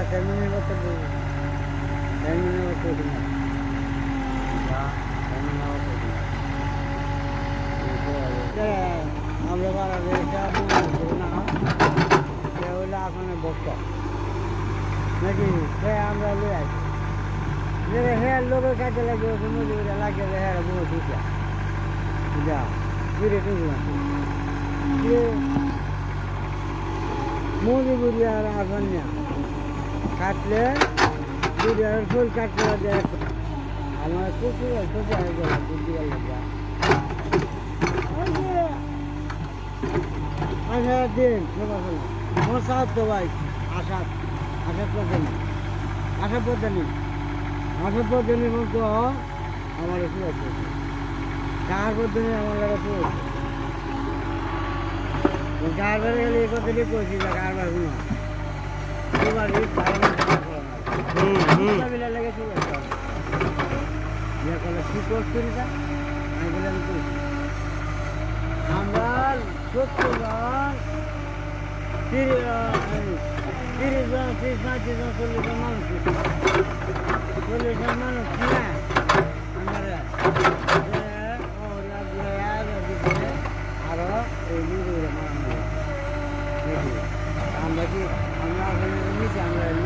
চেয়ারম্যানের কথা বলবো চেয়ারম্যানের কথা বলবো না আমরা না সে হইলে আপনার বক্ত নাকি সে আমরা লই আসি হ্যাঁ লোকের কাজে লাগে মজুরিটা লাগে হ্যাঁ বহু দুটা যা ফিরে মজুরি আর আসন না কাটলে দুধের ফুল কাটলে আমার কুকুর সোজা হয়ে গেল দুধের লাগা আশা দিন আমার সাত তো ভাই আশা পদ্ধতি মতো আমার শুয়েছে চার পদ্ধতি আমার লাগে শুয়েছে চারবার গেলে এই কথাটি কইছি যে কারবার শুনো দুবার লাগে শুয়েছে কি করছি আমি বলে আমি করছি আমরা 70 জন 30 জন 35 জন 40 জন মানুষ 40 জন মানুষ না আমরা আরো এই আমরা কি আমরা নিচে আমরা